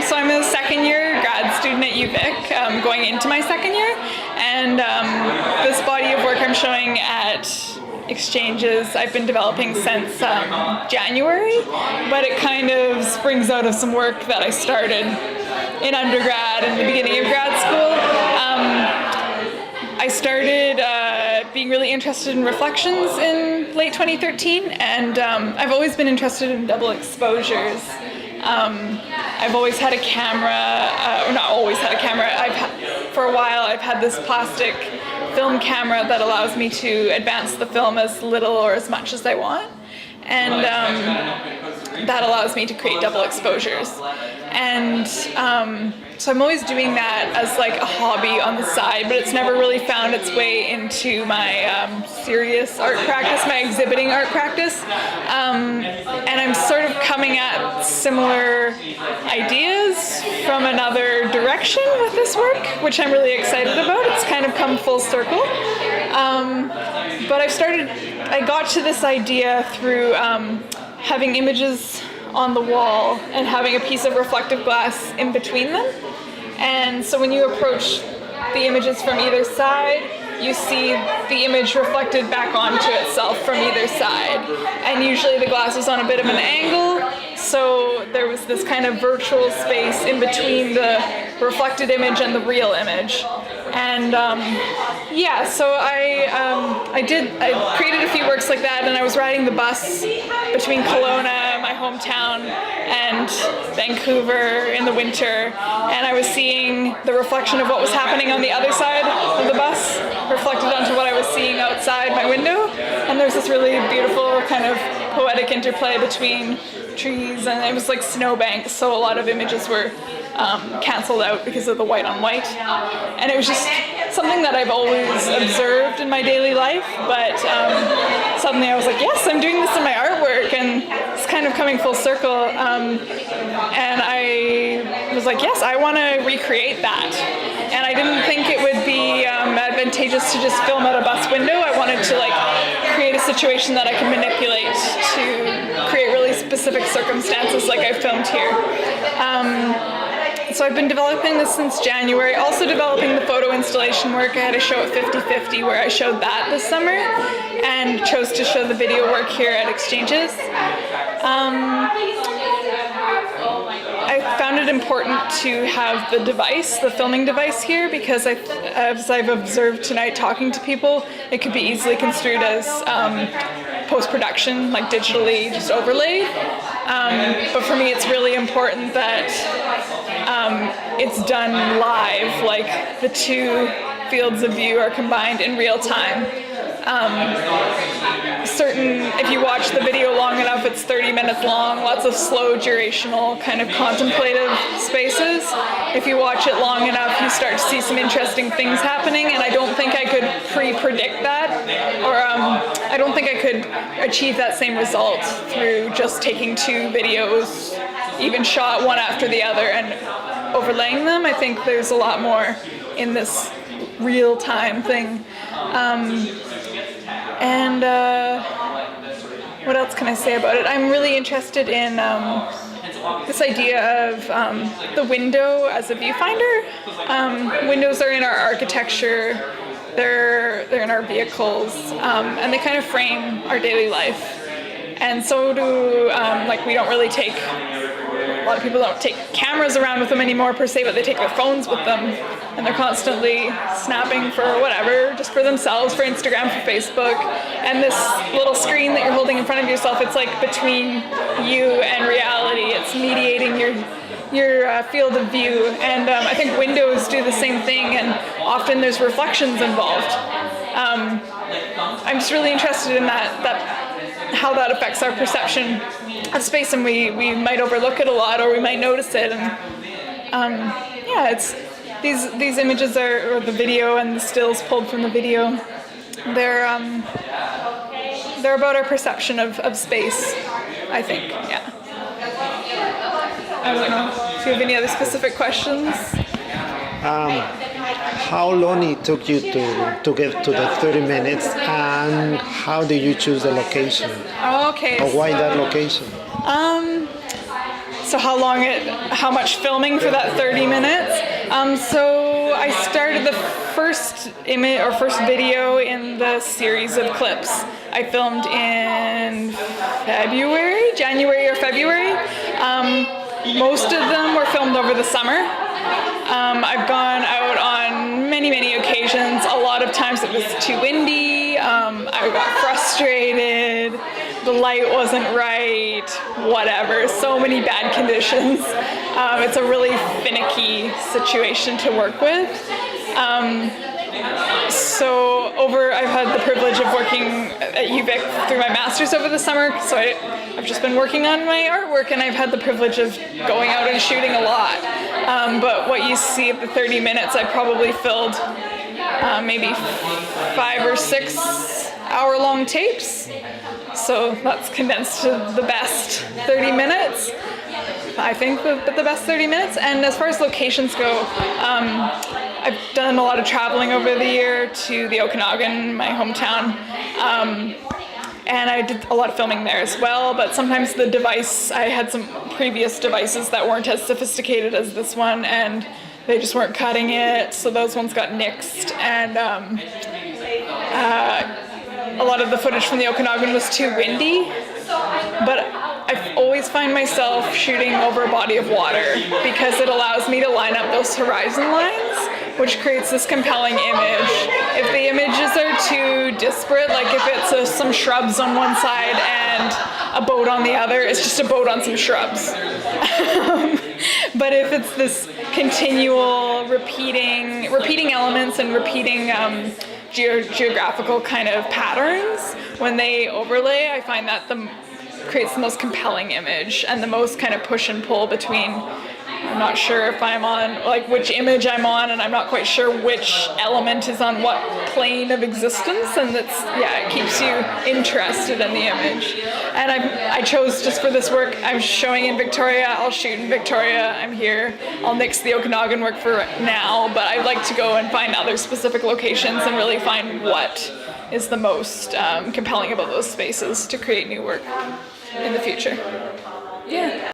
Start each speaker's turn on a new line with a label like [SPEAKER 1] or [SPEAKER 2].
[SPEAKER 1] So I'm a second year grad student at UVic, going into my second year, and this body of work I'm showing at Xchanges I've been developing since January, but it kind of springs out of some work that I started in undergrad and the beginning of grad school. I started being really interested in reflections in late 2013, and I've always been interested in double exposures. I've always had a camera, or not always had a camera, for a while I've had this plastic film camera that allows me to advance the film as little or as much as I want, and that allows me to create double exposures. And so I'm always doing that as like a hobby on the side, but it's never really found its way into my serious art practice, my exhibiting art practice. And I'm sort of coming at similar ideas from another direction with this work, which I'm really excited about. It's kind of come full circle. But I got to this idea through having images on the wall and having a piece of reflective glass in between them. And so when you approach the images from either side, you see the image reflected back onto itself from either side. And usually the glass is on a bit of an angle, so there was this kind of virtual space in between the reflected image and the real image. And yeah, so I created a few works like that, and I was riding the bus between Kelowna, my hometown, and Vancouver in the winter, and I was seeing the reflection of what was happening on the other side of the bus reflected onto what I was seeing outside my window, and there's this really beautiful kind of poetic interplay between trees, and it was like snowbanks, so a lot of images were canceled out because of the white on white, and it was just something that I've always observed in my daily life, but suddenly I was like, yes, I'm doing this in my artwork, and it's kind of coming full circle, and I was like, yes, I want to recreate that. And I didn't think it would be advantageous to just film out a bus window. I wanted to like create a situation that I could manipulate to create really specific circumstances like I filmed here. So I've been developing this since January, also developing the photo installation work. I had a show at 50/50 where I showed that this summer and chose to show the video work here at Xchanges. I found it important to have the device, the filming device here, because as I've observed tonight talking to people, it could be easily construed as post-production, like digitally just overlaid. But for me it's really important that it's done live, like the two fields of view are combined in real time. If you watch the video long enough, it's 30 minutes long, lots of slow durational kind of contemplative spaces. If you watch it long enough, you start to see some interesting things happening, and I don't think I could pre-predict that, or I don't think I could achieve that same result through just taking two videos, even shot one after the other, and overlaying them. I think there's a lot more in this real-time thing. What else can I say about it? I'm really interested in this idea of the window as a viewfinder. Windows are in our architecture, they're in our vehicles, and they kind of frame our daily life. And so do, we don't really take, a lot of people don't take cameras around with them anymore per se, but they take their phones with them, and they're constantly snapping for whatever, just for themselves, for Instagram, for Facebook. And this little screen that you're holding in front of yourself, it's like between you and reality. It's mediating your field of view. And I think windows do the same thing, and often there's reflections involved. I'm just really interested in how that affects our perception of space, and we might overlook it a lot, or we might notice it. And yeah, it's these images or the video and the stills pulled from the video, they're about our perception of space, I think. Yeah. I don't know if you have any other specific questions.
[SPEAKER 2] How long it took you to get to the 30 minutes, and how did you choose the location?
[SPEAKER 1] Oh, okay.
[SPEAKER 2] Or why that location?
[SPEAKER 1] So how much filming for that 30 minutes? So I started the first image or first video in the series of clips I filmed in January or February. Most of them were filmed over the summer. I've gone out on many occasions. A lot of times it was too windy. I got frustrated. The light wasn't right. Whatever. So many bad conditions. It's a really finicky situation to work with. I've had the privilege of working at ExhibitVic through my master's over the summer, so I've just been working on my artwork, and I've had the privilege of going out and shooting a lot. But what you see at the 30 minutes, I probably filled maybe 5 or 6 hour-long tapes. So that's condensed to the best 30 minutes. I think the best 30 minutes. And as far as locations go, I've done a lot of traveling over the year to the Okanagan, my hometown. And I did a lot of filming there as well, but sometimes I had some previous devices that weren't as sophisticated as this one, and they just weren't cutting it, so those ones got nixed. And a lot of the footage from the Okanagan was too windy, but I always find myself shooting over a body of water because it allows me to line up those horizon lines, which creates this compelling image. If the images are too disparate, like if it's some shrubs on one side and a boat on the other, it's just a boat on some shrubs. But if it's this continual repeating elements and repeating geographical kind of patterns, when they overlay, I find that creates the most compelling image and the most kind of push and pull between, I'm not sure if I'm on, like which image I'm on, and I'm not quite sure which element is on what plane of existence, and it keeps you interested in the image. And I chose, just for this work, I'm showing in Victoria, I'll shoot in Victoria, I'm here, I'll nix the Okanagan work for now, but I'd like to go and find other specific locations and really find what is the most compelling about those spaces to create new work in the future. Yeah.